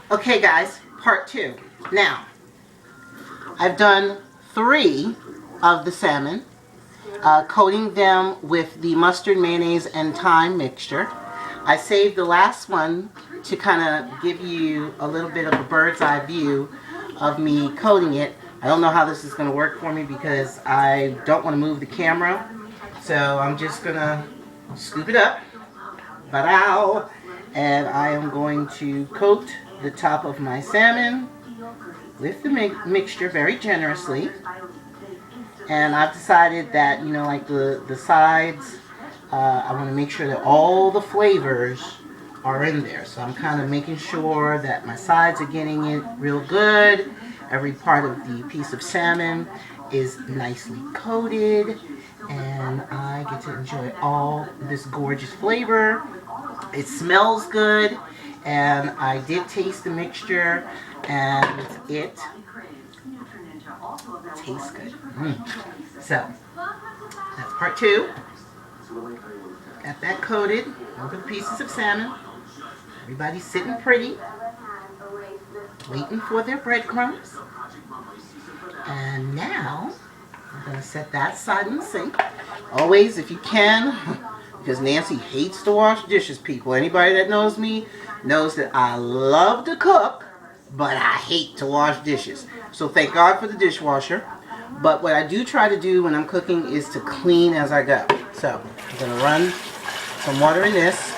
Okay guys, part 2. Now, I've done 3 of the salmon, coating them with the mustard, mayonnaise, and thyme mixture. I saved the last one to kind of give you a little bit of a bird's eye view of me coating it. I don't know how this is going to work for me because I don't want to move the camera. So I'm just going to scoop it up. Ba-dow! And I am going to coat the top of my salmon with the mixture very generously. And I've decided that, you know, like the sides, I want to make sure that all the flavors are in there. So I'm kind of making sure that my sides are getting it real good. Every part of the piece of salmon is nicely coated. And I get to enjoy all this gorgeous flavor. It smells good. And I did taste the mixture. And it tastes good. So, that's part 2. Got that coated over the pieces of salmon. Everybody's sitting pretty, waiting for their breadcrumbs. And now, I'm going to set that aside in the sink. Always, if you can, because Nancy hates to wash dishes, people. Anybody that knows me knows that I love to cook, but I hate to wash dishes. So thank God for the dishwasher. But what I do try to do when I'm cooking is to clean as I go. So I'm going to run some water in this.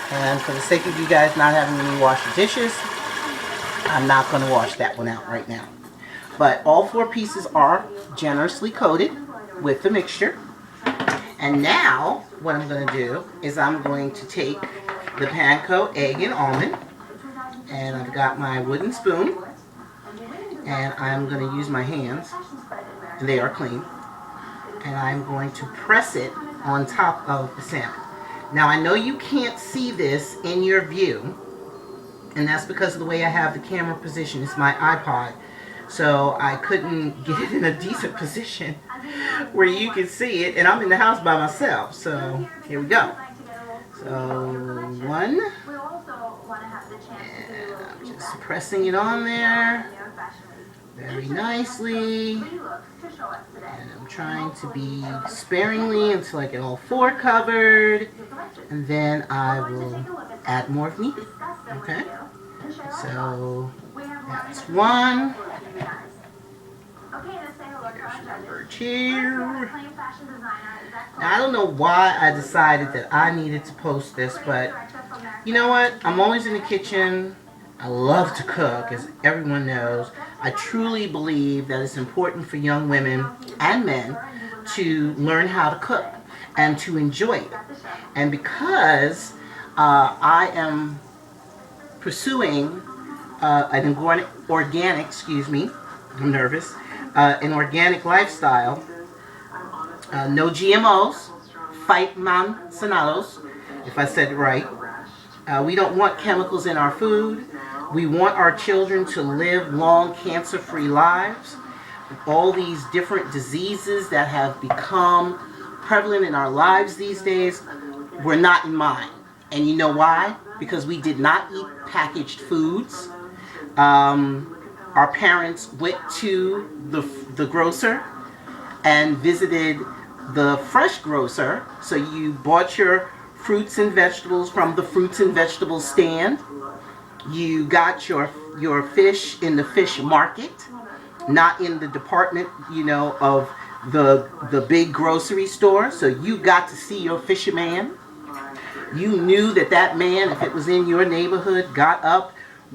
And for the sake of you guys not having me wash the dishes, I'm not going to wash that one out right now. But all 4 pieces are generously coated with the mixture. And now what I'm going to do is I'm going to take the panko egg and almond. And I've got my wooden spoon. And I'm going to use my hands. And they are clean. And I'm going to press it on top of the salmon. Now I know you can't see this in your view, and that's because of the way I have the camera position. It's my iPod, so I couldn't get it in a decent position where you can see it, and I'm in the house by myself. So here we go. So 1, and I'm just pressing it on there very nicely, and I'm trying to be sparingly until I get all 4 covered, and then I will add more if needed. Okay, so that's 1. Here's number 2. Now I don't know why I decided that I needed to post this, but you know what? I'm always in the kitchen. I love to cook, as everyone knows. I truly believe that it's important for young women and men to learn how to cook and to enjoy it. And because I am pursuing an organic, I'm nervous, an organic lifestyle, no GMOs, fight Monsanto's, if I said it right. We don't want chemicals in our food. We want our children to live long, cancer-free lives. All these different diseases that have become prevalent in our lives these days were not in mind. And you know why? Because we did not eat packaged foods. Our parents went to the grocer and visited the fresh grocer. So you bought your fruits and vegetables from the fruits and vegetables stand. You got your fish in the fish market, not in the department, you know, of the big grocery store. So you got to see your fisherman. You knew that man, if it was in your neighborhood, got up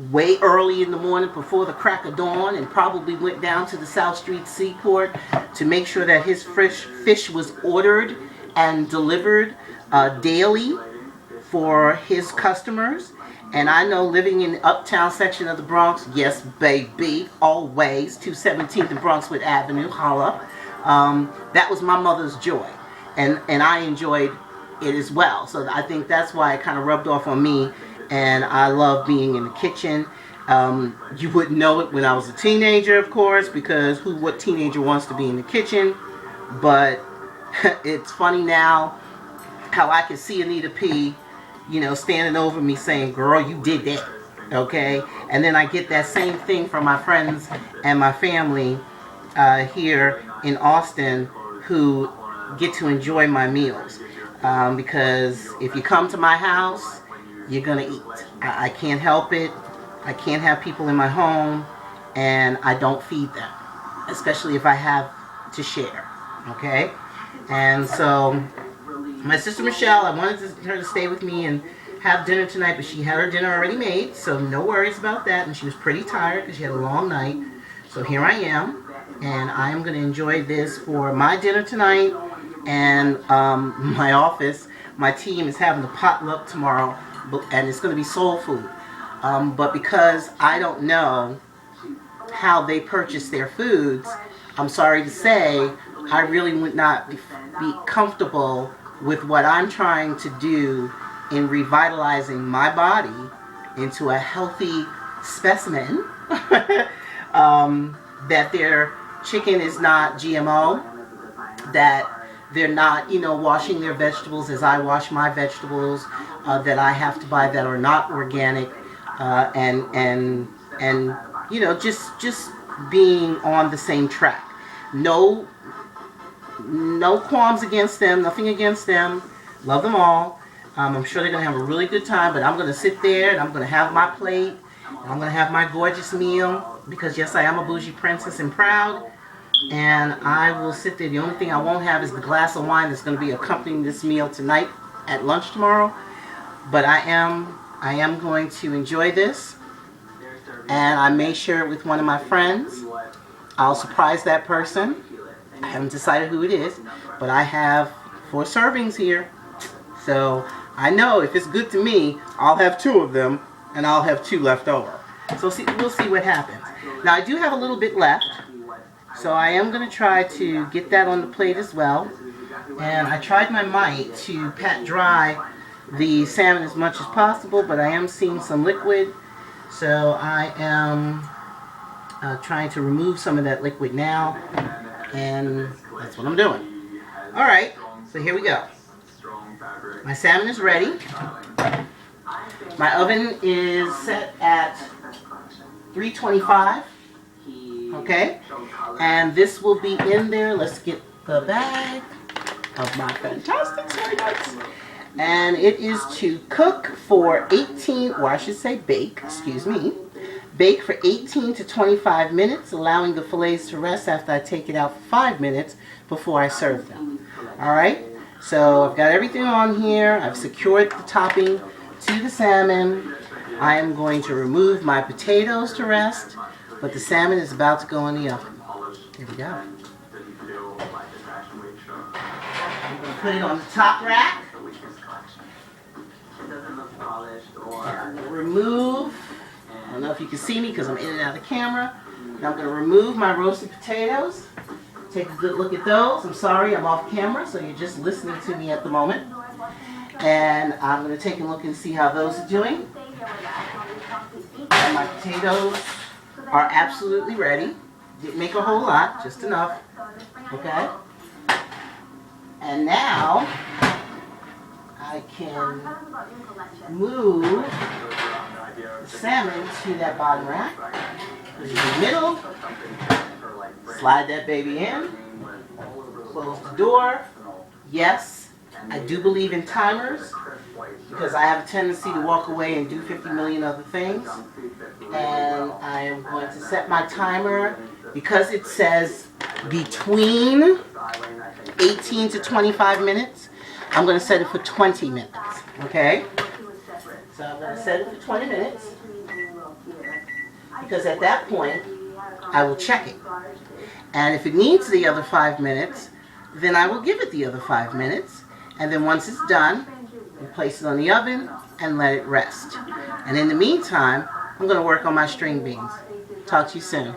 way early in the morning before the crack of dawn and probably went down to the South Street Seaport to make sure that his fish was ordered and delivered daily for his customers. And I know, living in the uptown section of the Bronx, yes baby, always, 217th and Bronxwood Avenue, holla, that was my mother's joy. And I enjoyed it as well. So I think that's why it kind of rubbed off on me. And I love being in the kitchen. You wouldn't know it when I was a teenager, of course, because what teenager wants to be in the kitchen? But it's funny now how I can see Anita P., you know, standing over me saying, girl, you did that. okay? And then I get that same thing from my friends and my family here in Austin who get to enjoy my meals. Because if you come to my house, you're going to eat. I can't help it. I can't have people in my home and I don't feed them, especially if I have to share, okay? And so my sister Michelle, I wanted her to stay with me and have dinner tonight, but she had her dinner already made, so no worries about that. And she was pretty tired because she had a long night. So here I am, and I am going to enjoy this for my dinner tonight. And my office, my team is having a potluck tomorrow, and it's going to be soul food. But because I don't know how they purchase their foods, I'm sorry to say, I really would not be comfortable with what I'm trying to do in revitalizing my body into a healthy specimen. That their chicken is not GMO, that they're not, washing their vegetables as I wash my vegetables, that I have to buy that are not organic, and just being on the same track. No qualms against them, nothing against them. Love them all. I'm sure they're going to have a really good time, but I'm going to sit there and I'm going to have my plate. And I'm going to have my gorgeous meal because, yes, I am a bougie princess and proud. And I will sit there. The only thing I won't have is the glass of wine that's going to be accompanying this meal tonight at lunch tomorrow. But I am going to enjoy this. And I may share it with one of my friends. I'll surprise that person. I haven't decided who it is, but I have 4 servings here. So I know if it's good to me, I'll have 2 of them, and I'll have 2 left over. So we'll see what happens. Now I do have a little bit left, so I am going to try to get that on the plate as well. And I tried my might to pat dry the salmon as much as possible, but I am seeing some liquid. So I am trying to remove some of that liquid now, and that's what I'm doing. Alright, so here we go. My salmon is ready. My oven is set at 325. Okay, and this will be in there. Let's get the bag of my fantastic soy nuts. And it is to cook for 18, or I should say bake, excuse me. Bake for 18 to 25 minutes, allowing the fillets to rest after I take it out for 5 minutes before I serve them. Alright, so I've got everything on here. I've secured the topping to the salmon. I am going to remove my potatoes to rest, but the salmon is about to go in the oven. Here we go. I'm going to put it on the top rack. I'm going to remove, I don't know if you can see me because I'm in and out of the camera. Now I'm going to remove my roasted potatoes. Take a good look at those. I'm sorry, I'm off camera, so you're just listening to me at the moment. And I'm going to take a look and see how those are doing. And my potatoes are absolutely ready. Didn't make a whole lot, just enough. Okay? And now I can move the salmon to that bottom rack. Put it in the middle. Slide that baby in. Close the door. Yes, I do believe in timers because I have a tendency to walk away and do 50 million other things. And I am going to set my timer because it says between 18 to 25 minutes. I'm going to set it for 20 minutes. Okay? So I'm going to set it for 20 minutes because at that point I will check it. And if it needs the other 5 minutes, then I will give it the other 5 minutes. And then once it's done, we place it on the oven and let it rest. And in the meantime, I'm going to work on my string beans. Talk to you soon.